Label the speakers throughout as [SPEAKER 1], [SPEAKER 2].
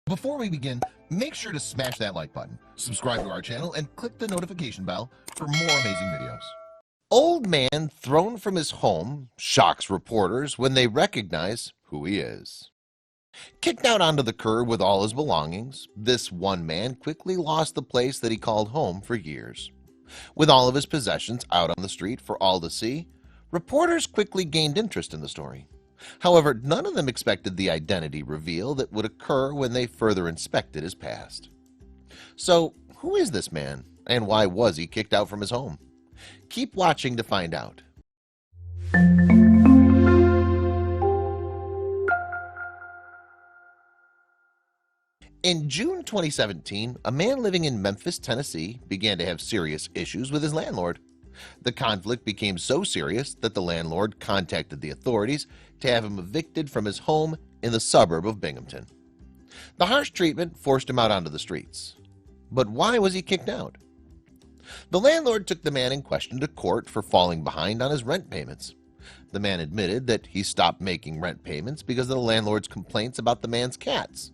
[SPEAKER 1] Before we begin, make sure to smash that like button, subscribe to our channel, and click the notification bell for more amazing videos. Old man thrown from his home shocks reporters when they recognize who he is. Kicked out onto the curb with all his belongings, this one man quickly lost the place that he called home for years. With all of his possessions out on the street for all to see, reporters quickly gained interest in the story. However, none of them expected the identity reveal that would occur when they further inspected his past. So, who is this man, and why was he kicked out from his home? Keep watching to find out. In June 2017, a man living in Memphis, Tennessee began to have serious issues with his landlord. The conflict became so serious that the landlord contacted the authorities to have him evicted from his home in the suburb of Binghamton. The harsh treatment forced him out onto the streets. But why was he kicked out? The landlord took the man in question to court for falling behind on his rent payments. The man admitted that he stopped making rent payments because of the landlord's complaints about the man's cats.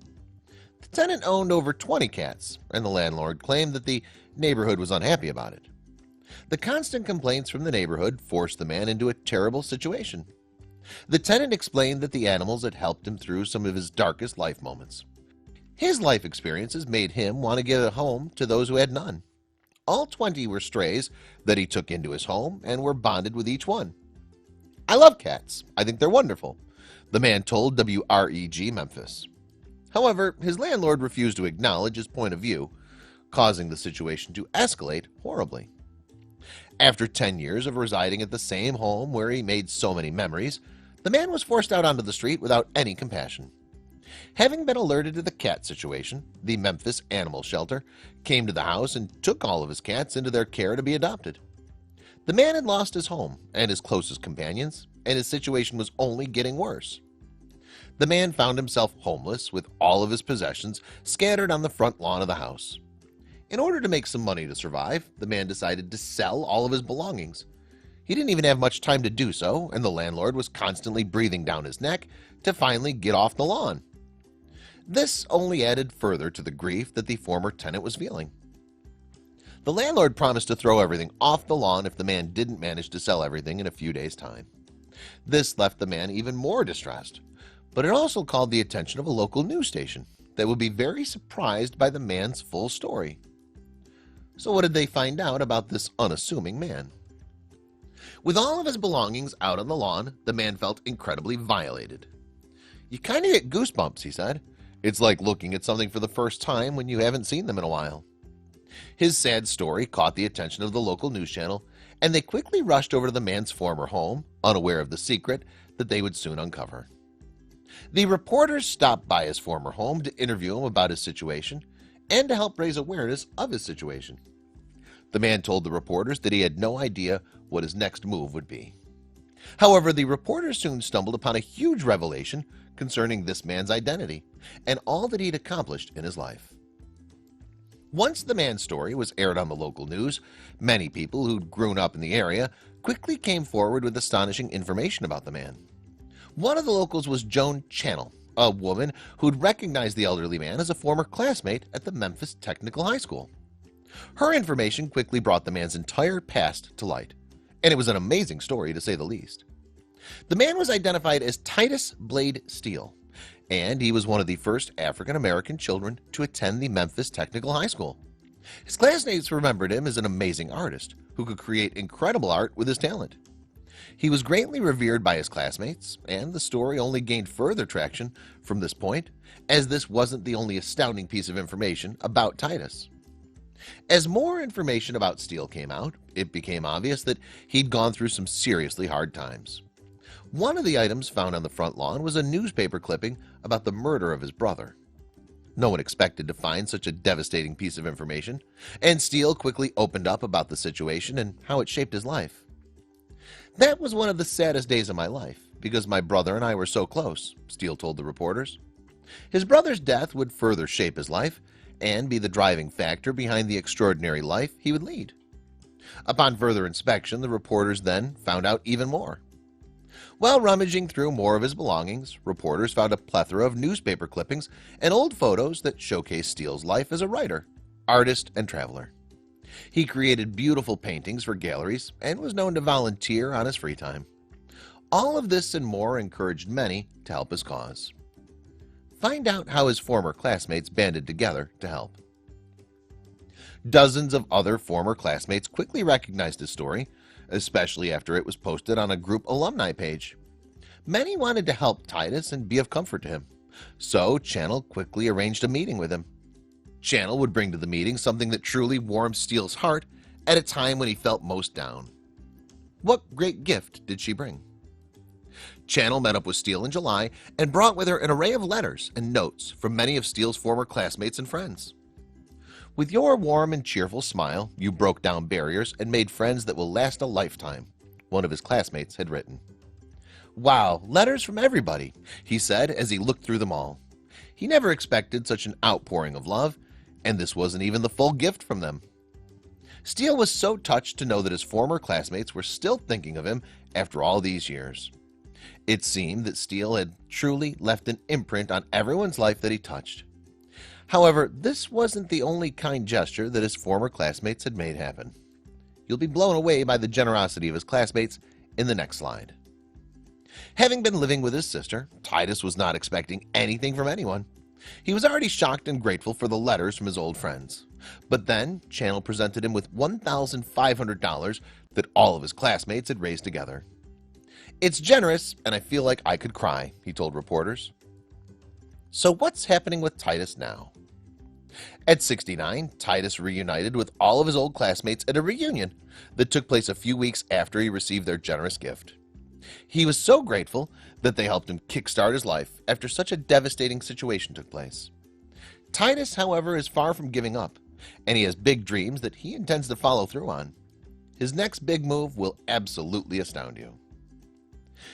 [SPEAKER 1] The tenant owned over 20 cats, and the landlord claimed that the neighborhood was unhappy about it. The constant complaints from the neighborhood forced the man into a terrible situation. The tenant explained that the animals had helped him through some of his darkest life moments. His life experiences made him want to give a home to those who had none. All 20 were strays that he took into his home and were bonded with each one. "I love cats. I think they're wonderful," the man told WREG Memphis. However, his landlord refused to acknowledge his point of view, causing the situation to escalate horribly. After 10 years of residing at the same home where he made so many memories, the man was forced out onto the street without any compassion. Having been alerted to the cat situation, the Memphis Animal Shelter came to the house and took all of his cats into their care to be adopted. The man had lost his home and his closest companions, and his situation was only getting worse. The man found himself homeless with all of his possessions scattered on the front lawn of the house. In order to make some money to survive, the man decided to sell all of his belongings. He didn't even have much time to do so, and the landlord was constantly breathing down his neck to finally get off the lawn. This only added further to the grief that the former tenant was feeling. The landlord promised to throw everything off the lawn if the man didn't manage to sell everything in a few days' time. This left the man even more distressed, but it also called the attention of a local news station that would be very surprised by the man's full story. So what did they find out about this unassuming man? With all of his belongings out on the lawn, the man felt incredibly violated. "You kind of get goosebumps," he said. "It's like looking at something for the first time when you haven't seen them in a while." His sad story caught the attention of the local news channel, and they quickly rushed over to the man's former home, unaware of the secret that they would soon uncover. The reporters stopped by his former home to interview him about his situation and to help raise awareness of his situation. The man told the reporters that he had no idea what his next move would be. However, the reporters soon stumbled upon a huge revelation concerning this man's identity and all that he'd accomplished in his life. Once the man's story was aired on the local news, many people who'd grown up in the area quickly came forward with astonishing information about the man. One of the locals was Joan Channel, a woman who'd recognized the elderly man as a former classmate at the Memphis Technical High School. Her information quickly brought the man's entire past to light, and it was an amazing story to say the least. The man was identified as Titus Blade Steele, and he was one of the first African-American children to attend the Memphis Technical High School. His classmates remembered him as an amazing artist who could create incredible art with his talent. He was greatly revered by his classmates, and the story only gained further traction from this point, as this wasn't the only astounding piece of information about Titus. As more information about Steele came out, it became obvious that he'd gone through some seriously hard times. One of the items found on the front lawn was a newspaper clipping about the murder of his brother. No one expected to find such a devastating piece of information, and Steele quickly opened up about the situation and how it shaped his life. "That was one of the saddest days of my life, because my brother and I were so close," Steele told the reporters. His brother's death would further shape his life and be the driving factor behind the extraordinary life he would lead. Upon further inspection, the reporters then found out even more. While rummaging through more of his belongings, reporters found a plethora of newspaper clippings and old photos that showcased Steele's life as a writer, artist, and traveler. He created beautiful paintings for galleries and was known to volunteer on his free time. All of this and more encouraged many to help his cause. Find out how his former classmates banded together to help. Dozens of other former classmates quickly recognized his story, especially after it was posted on a group alumni page. Many wanted to help Titus and be of comfort to him, so Channel quickly arranged a meeting with him. Channel would bring to the meeting something that truly warmed Steele's heart at a time when he felt most down. What great gift did she bring? Channel met up with Steele in July and brought with her an array of letters and notes from many of Steele's former classmates and friends. With your warm and cheerful smile, you broke down barriers and made friends that will last a lifetime, one of his classmates had written. Wow, letters from everybody, he said as he looked through them all. He never expected such an outpouring of love, and this wasn't even the full gift from them. Steele was so touched to know that his former classmates were still thinking of him after all these years. It seemed that Steele had truly left an imprint on everyone's life that he touched. However, this wasn't the only kind gesture that his former classmates had made happen. You'll be blown away by the generosity of his classmates in the next slide. Having been living with his sister, Titus was not expecting anything from anyone. He was already shocked and grateful for the letters from his old friends. But then Channel presented him with $1,500 that all of his classmates had raised together. It's generous, and I feel like I could cry, he told reporters. So what's happening with Titus now? At 69, Titus reunited with all of his old classmates at a reunion that took place a few weeks after he received their generous gift. He was so grateful that they helped him kickstart his life after such a devastating situation took place. Titus, however, is far from giving up, and he has big dreams that he intends to follow through on. His next big move will absolutely astound you.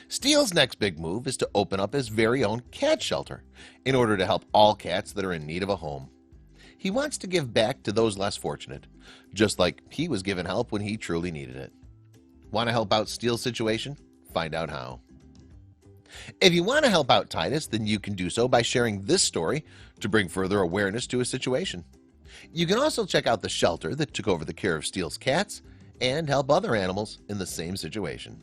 [SPEAKER 1] Steele's next big move is to open up his very own cat shelter in order to help all cats that are in need of a home. He wants to give back to those less fortunate, just like he was given help when he truly needed it. Want to help out Steele's situation? Find out how. If you want to help out Titus, then you can do so by sharing this story to bring further awareness to his situation. You can also check out the shelter that took over the care of Steele's cats and help other animals in the same situation.